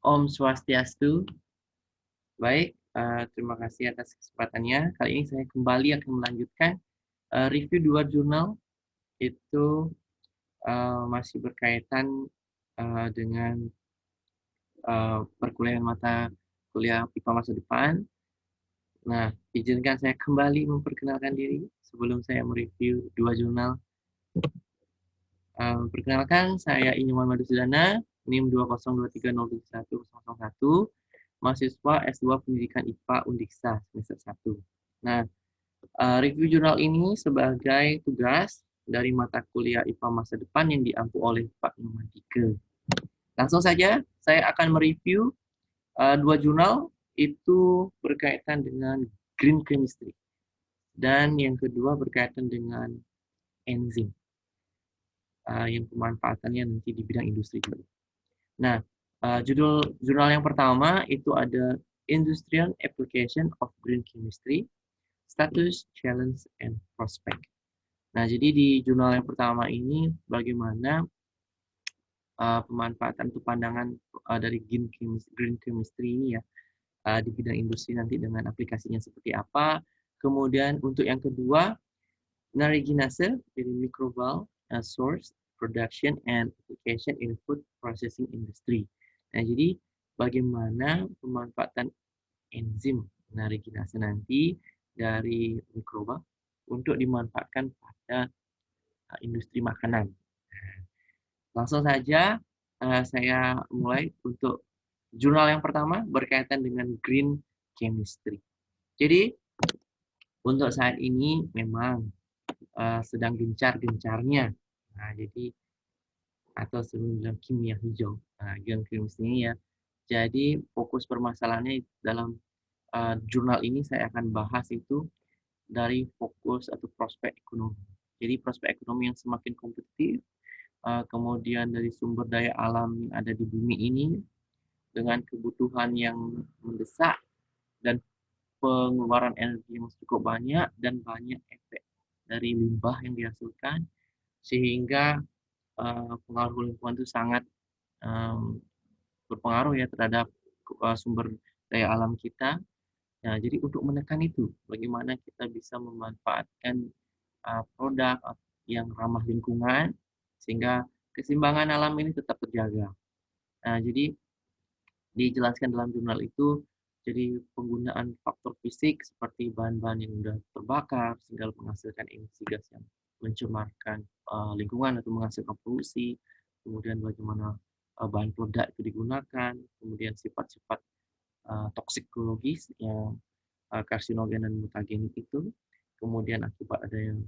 Om Swastiastu. Baik, terima kasih atas kesempatannya. Kali ini saya kembali akan melanjutkan review 2 jurnal. Itu masih berkaitan dengan perkuliahan mata kuliah IPA masa depan. Nah, izinkan saya kembali memperkenalkan diri sebelum saya mereview 2 jurnal. Perkenalkan, saya Inyuman Madusudana, NIM 202307101, mahasiswa S2 Pendidikan IPA Undiksa semester 1. Nah, review jurnal ini sebagai tugas dari mata kuliah IPA masa depan yang diampu oleh Pak Inyuman Dike. Langsung saja, saya akan mereview 2 jurnal itu berkaitan dengan green chemistry. Dan yang kedua berkaitan dengan enzim. Yang pemanfaatannya nanti di bidang industri juga. Nah, jurnal yang pertama itu ada Industrial Application of Green Chemistry, Status, Challenge, and Prospect. Nah, jadi di jurnal yang pertama ini bagaimana pemanfaatan atau pandangan dari green chemistry ini ya di bidang industri nanti dengan aplikasinya seperti apa. Kemudian untuk yang kedua, naraginase dari microbial source production and application in food processing industry. Nah, jadi bagaimana pemanfaatan enzim naraginase nanti dari mikroba untuk dimanfaatkan pada industri makanan. Langsung saja saya mulai untuk jurnal yang pertama berkaitan dengan green chemistry. Jadi untuk saat ini memang sedang gencar-gencarnya. Nah, jadi atau sebelum bilang kimia hijau. Nah, green chemistry ya. Jadi fokus permasalahannya dalam jurnal ini saya akan bahas itu dari fokus atau prospek ekonomi. Jadi prospek ekonomi yang semakin kompetitif, kemudian dari sumber daya alam yang ada di bumi ini dengan kebutuhan yang mendesak dan pengeluaran energi yang cukup banyak dan banyak efek dari limbah yang dihasilkan sehingga pengaruh lingkungan itu sangat berpengaruh ya terhadap sumber daya alam kita. Nah, jadi untuk menekan itu, bagaimana kita bisa memanfaatkan produk yang ramah lingkungan sehingga keseimbangan alam ini tetap terjaga. Nah, jadi dijelaskan dalam jurnal itu, jadi penggunaan faktor fisik seperti bahan-bahan yang sudah terbakar sehingga menghasilkan emisi gas yang mencemarkan lingkungan atau menghasilkan polusi, kemudian bagaimana bahan peledak itu digunakan, kemudian sifat-sifat toksikologis yang karsinogen dan mutagen itu, kemudian akibat ada yang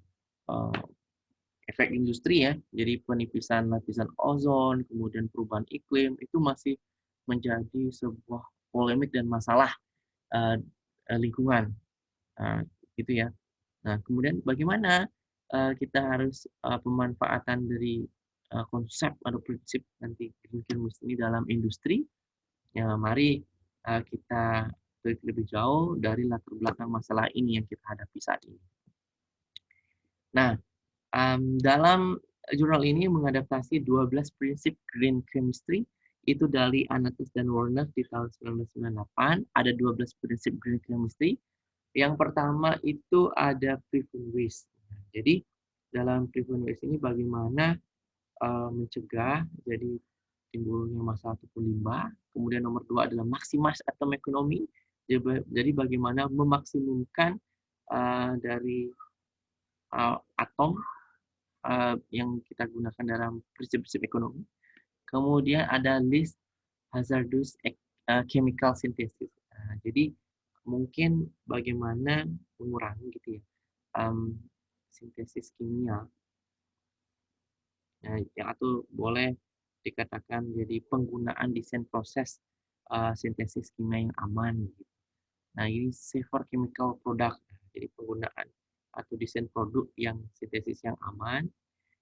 efek industri ya, jadi penipisan lapisan ozon, kemudian perubahan iklim itu masih menjadi sebuah polemik dan masalah lingkungan, gitu ya. Nah, kemudian bagaimana kita harus pemanfaatan dari konsep atau prinsip nanti green chemistry ini dalam industri. Ya, mari kita lebih jauh dari latar belakang masalah ini yang kita hadapi saat ini. Nah, dalam jurnal ini mengadaptasi 12 prinsip green chemistry itu dari Anatus dan Warner di tahun 1998. Ada 12 prinsip green chemistry. Yang pertama itu ada prevent waste. Jadi dalam prevent waste ini bagaimana mencegah jadi timbulnya masalah ataupun limbah. Kemudian nomor 2 adalah maximize atom economy. Jadi bagaimana memaksimumkan dari atom yang kita gunakan dalam prinsip-prinsip ekonomi. Kemudian ada list hazardous chemical synthesis. Jadi mungkin bagaimana mengurangi gitu ya sintesis kimia. Yang atau boleh dikatakan jadi penggunaan desain proses sintesis kimia yang aman. Gitu. Nah, ini safer chemical product. Jadi penggunaan atau desain produk yang sintesis yang aman.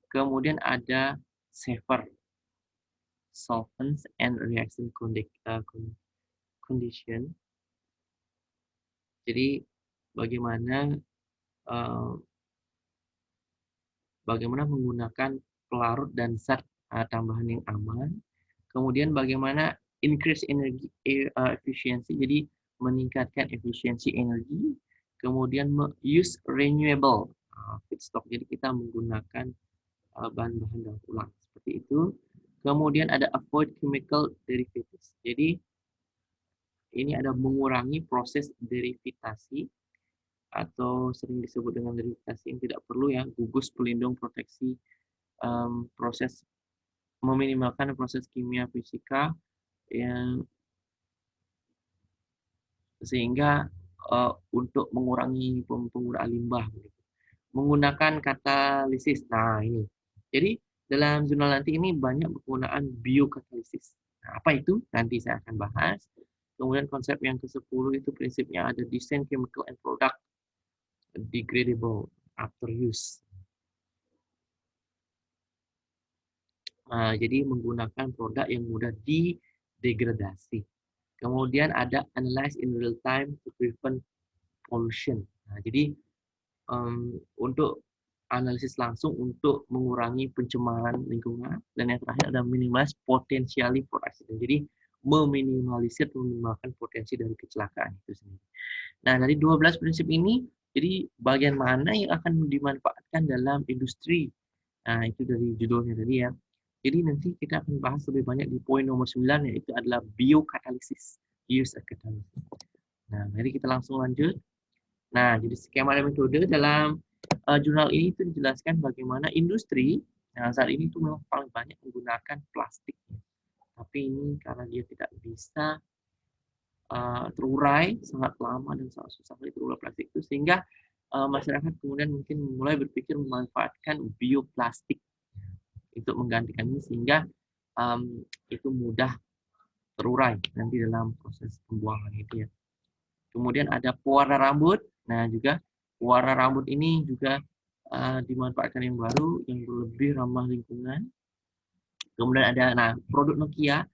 Kemudian ada safer solvents and reaction condition. Jadi bagaimana menggunakan pelarut dan zat tambahan yang aman. Kemudian bagaimana increase energi efisiensi, jadi meningkatkan efisiensi energi, kemudian use renewable feedstock, jadi kita menggunakan bahan-bahan daur ulang seperti itu. Kemudian ada avoid chemical derivatives. Jadi ini ada mengurangi proses derivatasi atau sering disebut dengan derivatasi yang tidak perlu ya, gugus pelindung proteksi proses meminimalkan proses kimia fisika yang sehingga untuk mengurangi penggunaan limbah gitu. Menggunakan katalisis. Nah, ini. Jadi dalam jurnal nanti ini banyak penggunaan biokatalisis. Nah, apa itu? Nanti saya akan bahas. Kemudian konsep yang ke-10 itu prinsipnya ada design chemical and product degradable after use. Jadi menggunakan produk yang mudah didegradasi. Kemudian ada analyze in real time to prevent pollution. Nah, jadi untuk analisis langsung untuk mengurangi pencemaran lingkungan, dan yang terakhir ada minimize potentially for accident. Jadi meminimalkan potensi dari kecelakaan itu sendiri. Nah, dari 12 prinsip ini, jadi bagian mana yang akan dimanfaatkan dalam industri? Nah, itu dari judulnya tadi ya. Jadi nanti kita akan bahas lebih banyak di poin nomor 9, yaitu adalah biokatalisis, use of catalysis. Nah, mari kita langsung lanjut. Nah, jadi skema dan metode dalam jurnal ini itu dijelaskan bagaimana industri saat ini itu memang paling banyak menggunakan plastik. Tapi ini karena dia tidak bisa terurai, sangat lama dan sangat susah terurai plastik itu, sehingga masyarakat kemudian mungkin mulai berpikir memanfaatkan bioplastik untuk menggantikan ini, sehingga itu mudah terurai nanti dalam proses pembuangan itu ya. Kemudian ada pewarna rambut. Nah, juga pewarna rambut ini juga dimanfaatkan yang baru, yang lebih ramah lingkungan. Kemudian ada, produk Nokia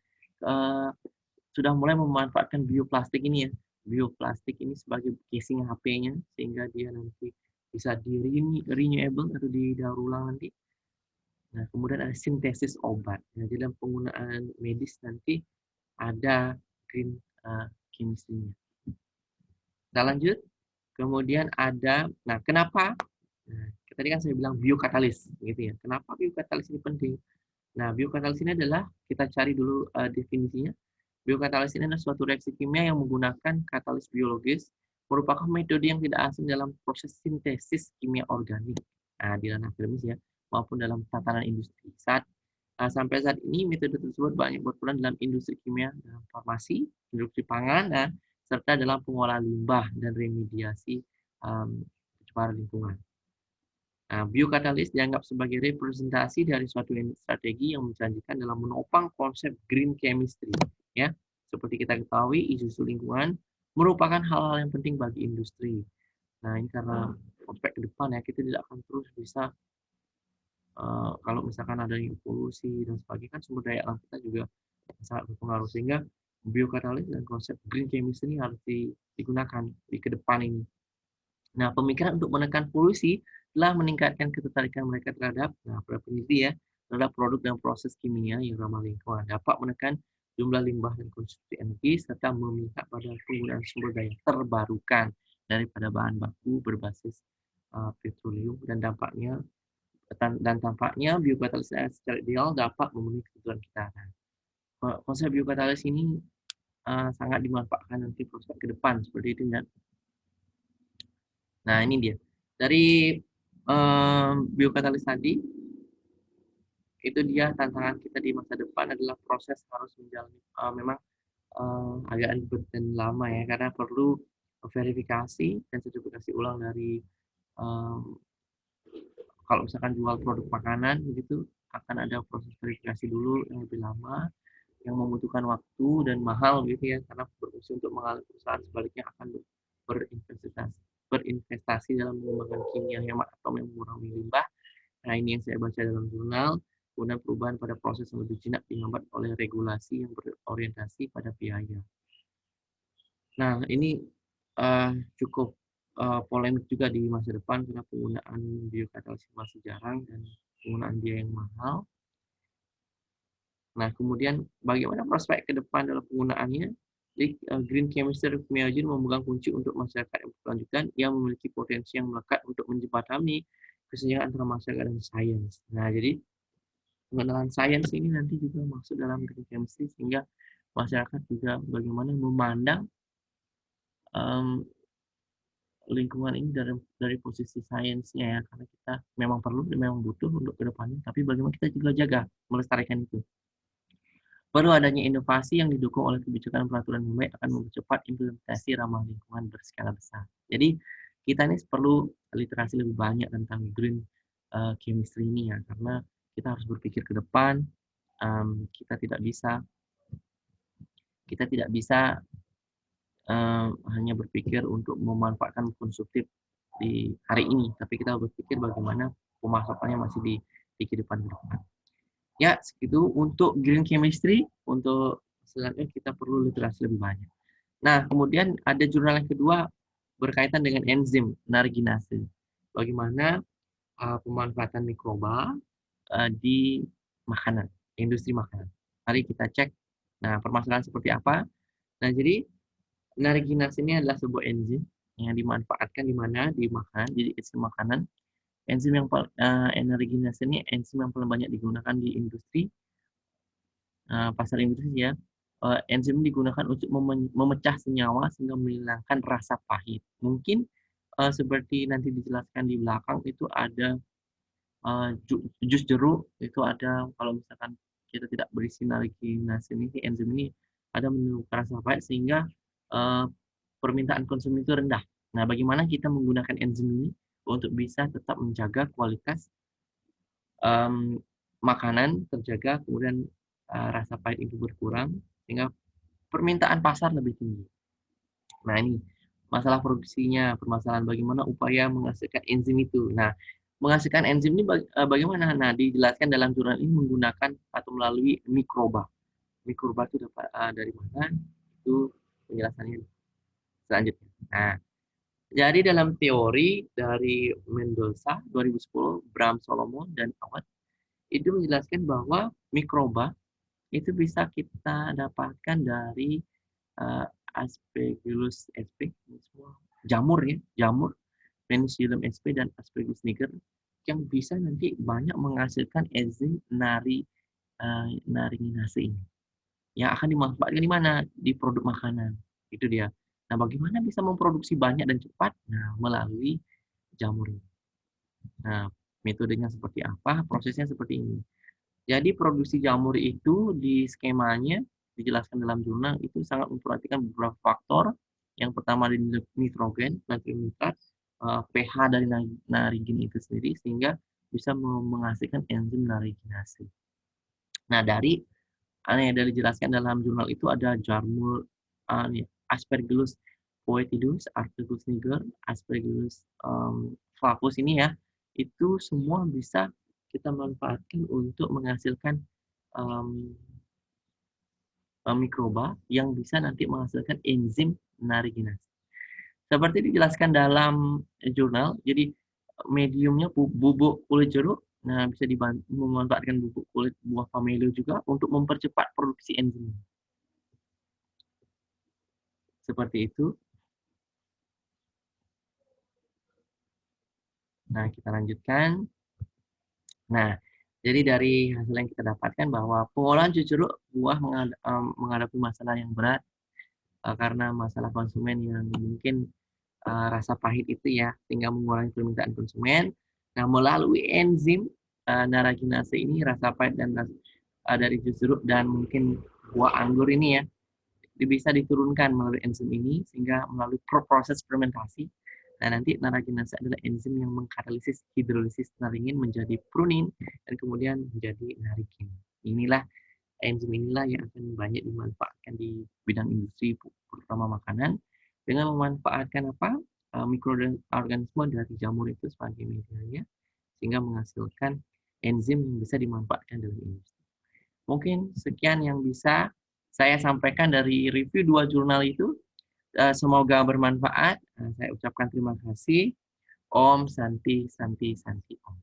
sudah mulai memanfaatkan bioplastik ini ya. Bioplastik ini sebagai casing HP-nya, sehingga dia nanti bisa renewable atau didaur ulang nanti. Nah, kemudian ada sintesis obat. Nah, dalam penggunaan medis nanti ada green chemistry-nya. Kita lanjut. Kemudian ada, kenapa? Nah, tadi kan saya bilang biokatalis, gitu ya. Kenapa biokatalis ini penting? Nah, biokatalis ini adalah, kita cari dulu definisinya. Biokatalis ini adalah suatu reaksi kimia yang menggunakan katalis biologis, merupakan metode yang tidak asing dalam proses sintesis kimia organik. Nah, di ranah akademis ya, maupun dalam tatanan industri. Sampai saat ini, metode tersebut banyak berperan dalam industri kimia, dalam farmasi, industri pangan, serta dalam pengolahan limbah dan remediasi pencemaran lingkungan. Nah, biokatalis dianggap sebagai representasi dari suatu strategi yang menjanjikan dalam menopang konsep green chemistry. Ya, seperti kita ketahui, isu lingkungan merupakan hal-hal yang penting bagi industri. Nah, ini karena prospek ke depan ya, kita tidak akan terus bisa kalau misalkan ada polusi dan sebagainya, kan sumber daya alam kita juga sangat berpengaruh, sehingga biokatalis dan konsep green chemistry ini harus digunakan di ke depan ini. Nah, pemikiran untuk menekan polusi telah meningkatkan ketertarikan mereka terhadap para peneliti ya, terhadap produk dan proses kimia yang ramah lingkungan, dapat menekan jumlah limbah dan konsumsi energi, serta memihak pada penggunaan sumber daya terbarukan daripada bahan baku berbasis petroleum, dan tampaknya biokatalis secara ideal dapat memenuhi kebutuhan kita. Nah, konsep biokatalis ini sangat dimanfaatkan nanti prospek ke depan seperti itu ya. Nah, ini dia. Dari biokatalis tadi, itu dia tantangan kita di masa depan adalah proses harus menjalani memang agak ribet dan lama ya, karena perlu verifikasi dan sertifikasi ulang dari kalau misalkan jual produk makanan begitu, akan ada proses verifikasi dulu yang lebih lama, yang membutuhkan waktu dan mahal gitu ya, karena berfungsi untuk menghalangi perusahaan sebaliknya akan berinvestasi dalam mengembangkan kimia hemat atau mengurangi limbah. Nah, ini yang saya baca dalam jurnal. Kemudian perubahan pada proses yang lebih jinak dihambat oleh regulasi yang berorientasi pada biaya. Nah, ini cukup polemik juga di masa depan, karena penggunaan biokatalis masih jarang dan penggunaan biaya yang mahal. Nah, kemudian bagaimana prospek ke depan dalam penggunaannya? Jadi, green chemistry Miagen memegang kunci untuk masyarakat yang berkelanjutan yang memiliki potensi yang melekat untuk menjembatani kesenjangan antara masyarakat dan sains. Nah, jadi pengenalan sains ini nanti juga masuk dalam green chemistry sehingga masyarakat juga bagaimana memandang um, lingkungan ini dari posisi sainsnya ya, karena kita memang perlu dan memang butuh untuk kedepannya, tapi bagaimana kita juga jaga melestarikan itu. Perlu adanya inovasi yang didukung oleh kebijakan peraturan yang baik akan mempercepat implementasi ramah lingkungan berskala besar. Jadi kita ini perlu literasi lebih banyak tentang green chemistry ini ya, karena kita harus berpikir ke depan. Kita tidak bisa hanya berpikir untuk memanfaatkan konsumtif di hari ini, tapi kita berpikir bagaimana pemasakannya masih di kehidupan depan. Ya, segitu untuk green chemistry. Untuk selanjutnya kita perlu literasi lebih banyak. Nah, kemudian ada jurnal yang kedua berkaitan dengan enzim naraginase. Bagaimana pemanfaatan mikroba di makanan, industri makanan. Mari kita cek. Nah, permasalahan seperti apa? Nah, jadi naraginase ini adalah sebuah enzim yang dimanfaatkan di mana di makanan, jadi enzim makanan. Enzim yang naraginase ini enzim yang paling banyak digunakan di industri, pasar industri ya. Enzim digunakan untuk memecah senyawa sehingga menghilangkan rasa pahit. Mungkin seperti nanti dijelaskan di belakang itu ada jus jeruk, itu ada kalau misalkan kita tidak berisi naraginase ini, enzim ini ada menimbulkan rasa pahit sehingga permintaan konsumen itu rendah. Nah, bagaimana kita menggunakan enzim ini untuk bisa tetap menjaga kualitas makanan terjaga, kemudian rasa pahit itu berkurang, sehingga permintaan pasar lebih tinggi. Nah, ini masalah produksinya, permasalahan bagaimana upaya menghasilkan enzim itu. Nah, menghasilkan enzim ini bagaimana? Nah, dijelaskan dalam jurnal ini menggunakan atau melalui mikroba. Mikroba itu dapat dari mana? Itu penjelasannya selanjutnya. Nah, jadi dalam teori dari Mendoza 2010, Bram Solomon dan Awad itu menjelaskan bahwa mikroba itu bisa kita dapatkan dari Aspergillus sp, jamur ya, jamur Penicillium sp dan Aspergillus niger yang bisa nanti banyak menghasilkan enzim naraginase ini yang akan dimanfaatkan di mana? Di produk makanan. Itu dia. Nah, bagaimana bisa memproduksi banyak dan cepat? Nah, melalui jamur ini. Nah, metodenya seperti apa? Prosesnya seperti ini. Jadi produksi jamur itu di skemanya dijelaskan dalam jurnal itu sangat memperhatikan beberapa faktor. Yang pertama di nitrogen, natrium nitrat, pH dari naragen itu sendiri sehingga bisa menghasilkan enzim naraginase. Nah, dari yang dijelaskan dalam jurnal itu ada jamur Aspergillus foetidus, Aspergillus niger, Aspergillus flavus ini ya, itu semua bisa kita manfaatkan untuk menghasilkan mikroba yang bisa nanti menghasilkan enzim naraginase. Seperti dijelaskan dalam jurnal, jadi mediumnya bubuk kulit jeruk, nah bisa memanfaatkan bubuk kulit buah pomelo juga untuk mempercepat produksi enzim. Seperti itu. Nah, kita lanjutkan. Nah, jadi dari hasil yang kita dapatkan bahwa pengolahan jus jeruk buah menghadapi masalah yang berat karena masalah konsumen yang mungkin rasa pahit itu ya, sehingga mengurangi permintaan konsumen. Nah, melalui enzim naraginase ini rasa pahit dan dari jus jeruk dan mungkin buah anggur ini ya, bisa diturunkan melalui enzim ini sehingga melalui proses fermentasi. Nah, nanti naraginase adalah enzim yang mengkatalisis hidrolisis naringin menjadi prunin dan kemudian menjadi narigin. Inilah enzim inilah yang akan banyak dimanfaatkan di bidang industri terutama makanan dengan memanfaatkan apa? Mikroorganisme dari jamur itu sebagai medianya sehingga menghasilkan enzim yang bisa dimanfaatkan dalam industri. Mungkin sekian yang bisa saya sampaikan dari review 2 jurnal itu. Semoga bermanfaat. Saya ucapkan terima kasih. Om Santi Santi Santi Om.